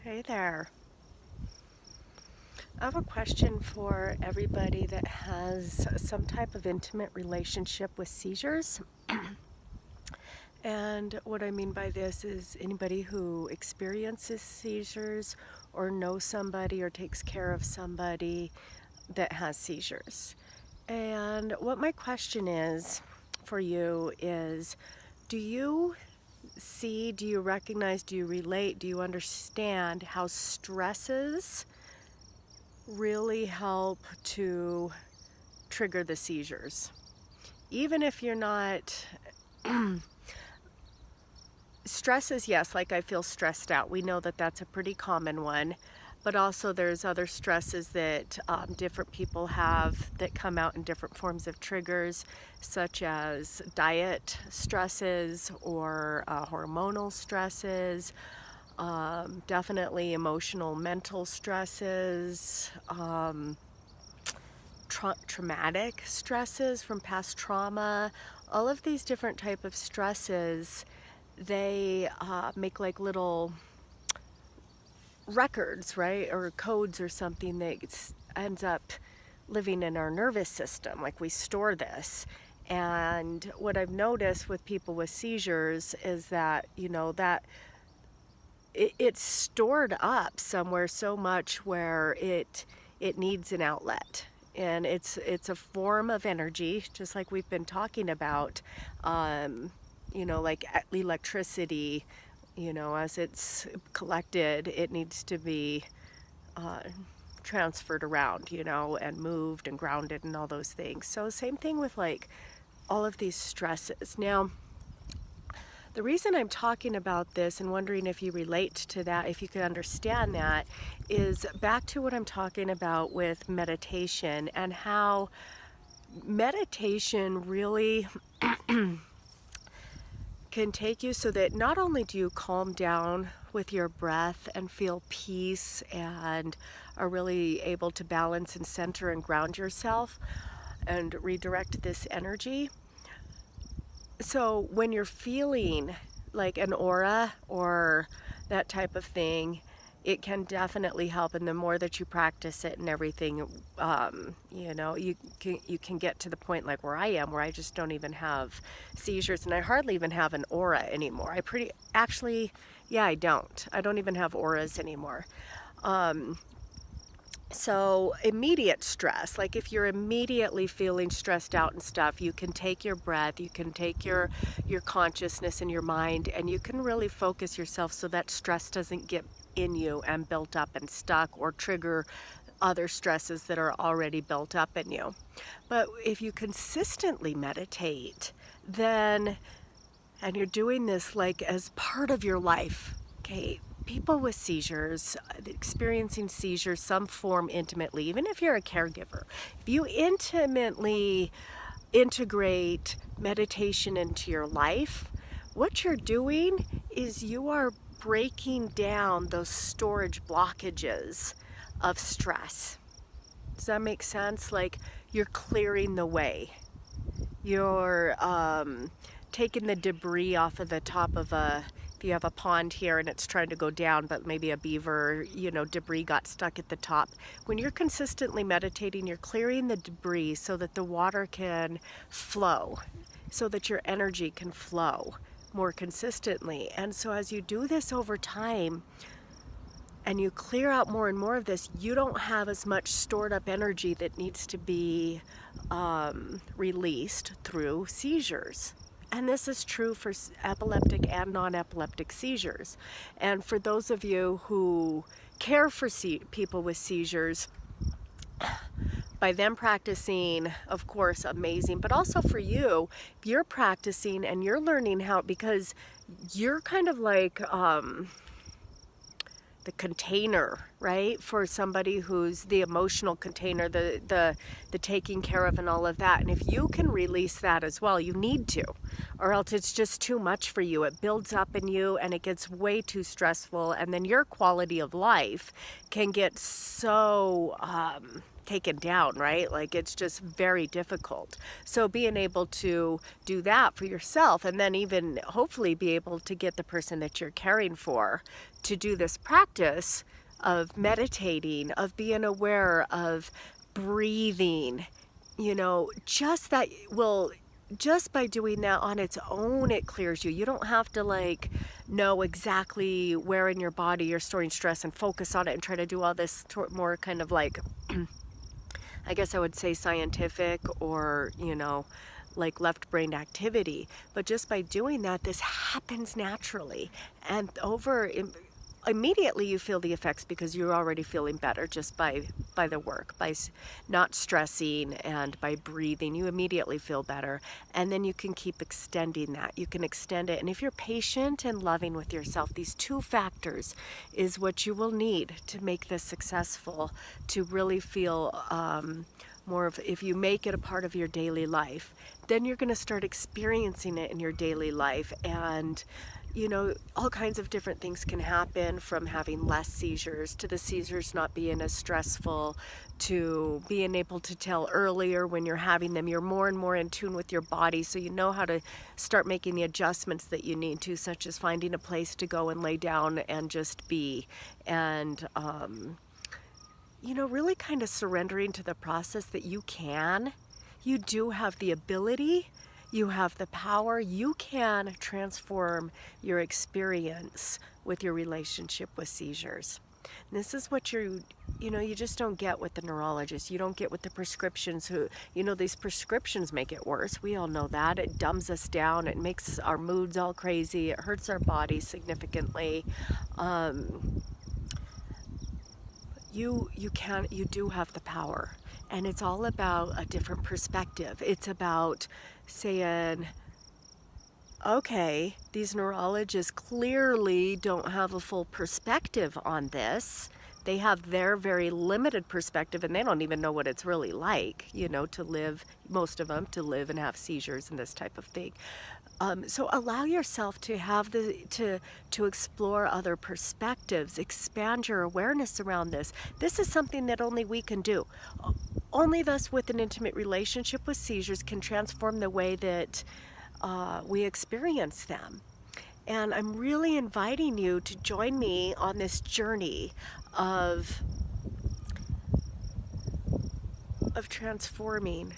Hey there. I have a question for everybody that has some type of intimate relationship with seizures. And what I mean by this is anybody who experiences seizures or knows somebody or takes care of somebody that has seizures. And what my question is for you is, do you see, do you recognize, do you relate, do you understand how stresses really help to trigger the seizures? Even if you're not, stresses, yes, like I feel stressed out. We know that that's a pretty common one, but also there's other stresses that different people have that come out in different forms of triggers, such as diet stresses or hormonal stresses, definitely emotional, mental stresses, traumatic stresses from past trauma. All of these different type of stresses, they make like little records, right, or codes or something that ends up living in our nervous system. Like we store this. And what I've noticed with people with seizures is that, that it's stored up somewhere so much where it needs an outlet. And it's a form of energy, just like we've been talking about, like electricity. As it's collected, it needs to be uh, transferred around, and moved and grounded and all those things. So same thing with like all of these stresses. Now, the reason I'm talking about this and wondering if you relate to that, if you could understand that, is back to what I'm talking about with meditation and how meditation really can take you so that not only do you calm down with your breath and feel peace and are really able to balance and center and ground yourself and redirect this energy. So when you're feeling like an aura or that type of thing, it can definitely help. And the more that you practice it and everything, you can get to the point like where I am, where I just don't even have seizures, and I hardly even have an aura anymore. I don't. I don't even have auras anymore. So immediate stress, like if you're immediately feeling stressed out and stuff, you can take your breath, you can take your consciousness and your mind, and you can really focus yourself so that stress doesn't get in you and built up and stuck or trigger other stresses that are already built up in you. But if you consistently meditate, then, and you're doing this like as part of your life, okay, people with seizures, experiencing seizures, some form intimately, even if you're a caregiver, if you intimately integrate meditation into your life, what you're doing is you are breaking down those storage blockages of stress. Does that make sense? Like you're clearing the way. You're taking the debris off of the top of if you have a pond here and it's trying to go down, but maybe a beaver, debris got stuck at the top. When you're consistently meditating, you're clearing the debris so that the water can flow, so that your energy can flow more consistently. And so as you do this over time, and you clear out more and more of this, you don't have as much stored up energy that needs to be released through seizures. And this is true for epileptic and non-epileptic seizures. And for those of you who care for people with seizures, by them practicing, of course, amazing, but also for you, you're practicing and you're learning how, because you're kind of like the container, right, for somebody who's the emotional container, the taking care of and all of that. And if you can release that as well, you need to, or else it's just too much for you. It builds up in you and it gets way too stressful, and then your quality of life can get so taken down, right? Like it's just very difficult. So being able to do that for yourself, and then even hopefully be able to get the person that you're caring for to do this practice of meditating, of being aware, of breathing, just that will, just by doing that on its own, it clears you. You don't have to like know exactly where in your body you're storing stress and focus on it and try to do all this more kind of like I guess I would say scientific or, like left brain activity. But just by doing that, this happens naturally. And immediately you feel the effects because you're already feeling better just by the work, by not stressing and by breathing. You immediately feel better. And then you can keep extending that. You can extend it. And if you're patient and loving with yourself, these two factors is what you will need to make this successful, to really feel more of, if you make it a part of your daily life, then you're going to start experiencing it in your daily life. And all kinds of different things can happen, from having less seizures to the seizures not being as stressful, to being able to tell earlier when you're having them. You're more and more in tune with your body, so you know how to start making the adjustments that you need to, such as finding a place to go and lay down and just be. And, really kind of surrendering to the process that you do have the ability. You have the power. You can transform your experience with your relationship with seizures. And this is what you just don't get with the neurologist. You don't get with the prescriptions these prescriptions make it worse. We all know that. It dumbs us down. It makes our moods all crazy. It hurts our bodies significantly. You do have the power. And it's all about a different perspective. It's about saying, okay, these neurologists clearly don't have a full perspective on this. They have their very limited perspective, and they don't even know what it's really like, to live, most of them, to live and have seizures and this type of thing. So allow yourself to have to explore other perspectives, expand your awareness around this. This is something that only we can do. Only thus with an intimate relationship with seizures can transform the way that we experience them. And I'm really inviting you to join me on this journey of transforming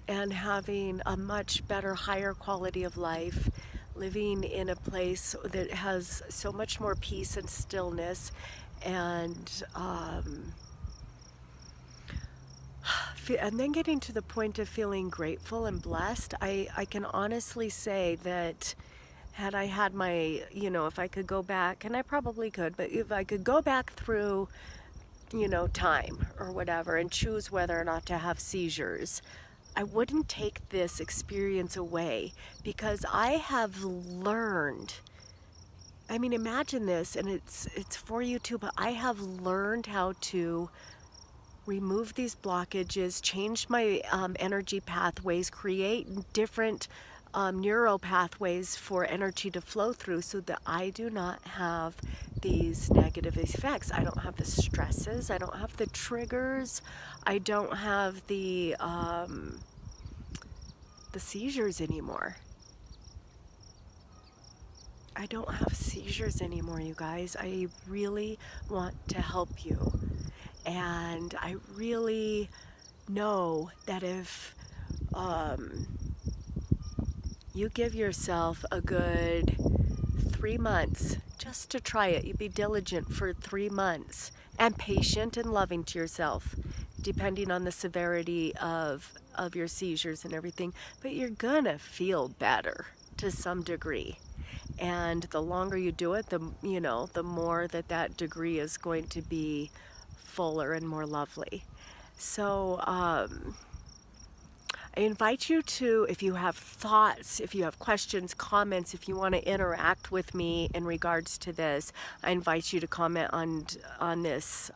and having a much better, higher quality of life, living in a place that has so much more peace and stillness, and then getting to the point of feeling grateful and blessed. I can honestly say that had I had my, if I could go back, and I probably could, but if I could go back through, time or whatever and choose whether or not to have seizures, I wouldn't take this experience away, because I have learned, imagine this, and it's for you too, but I have learned how to remove these blockages, change my energy pathways, create different neural pathways for energy to flow through, so that I do not have these negative effects. I don't have the stresses, I don't have the triggers, I don't have the seizures anymore. I don't have seizures anymore, you guys. I really want to help you. And I really know that if you give yourself a good 3 months just to try it, you be diligent for 3 months and patient and loving to yourself, depending on the severity of your seizures and everything, but you're gonna feel better to some degree. And the longer you do it, the more that degree is going to be fuller and more lovely. So I invite you to, if you have thoughts, if you have questions, comments, if you want to interact with me in regards to this, I invite you to comment on this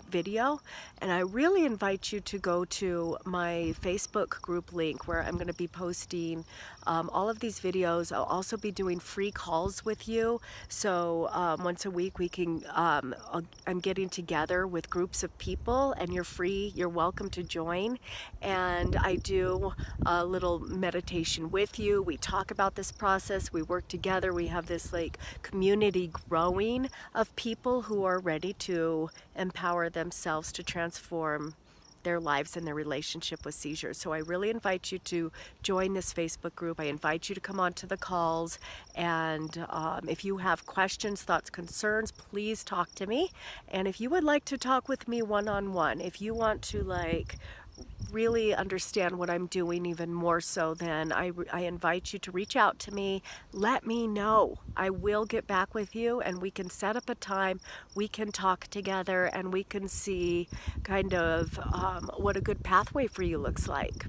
video. And I really invite you to go to my Facebook group link where I'm going to be posting all of these videos. I'll also be doing free calls with you. So once a week we can, I'm getting together with groups of people, and you're free, you're welcome to join. And I do a little meditation with you. We talk about this process, we work together, we have this like community growing of people who are ready to empower themselves to transform their lives and their relationship with seizures. So I really invite you to join this Facebook group. I invite you to come on to the calls, and if you have questions, thoughts, concerns, please talk to me. And if you would like to talk with me one-on-one, if you want to like really understand what I'm doing even more so, then I invite you to reach out to me. Let me know. I will get back with you, and we can set up a time. We can talk together, and we can see kind of what a good pathway for you looks like.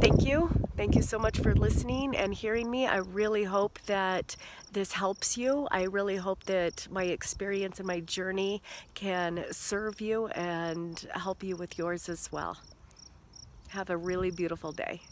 Thank you. Thank you so much for listening and hearing me. I really hope that this helps you. I really hope that my experience and my journey can serve you and help you with yours as well. Have a really beautiful day.